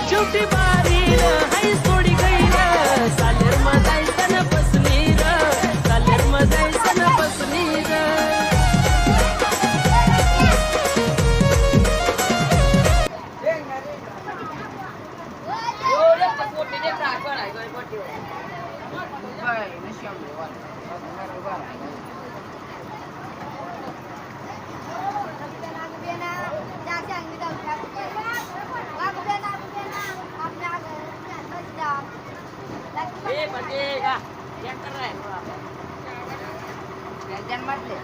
शेवटी बारी र हाय सोडी गई र सालेर मजायचं न बसली र सालेर मजायचं न बसली र जन्मातले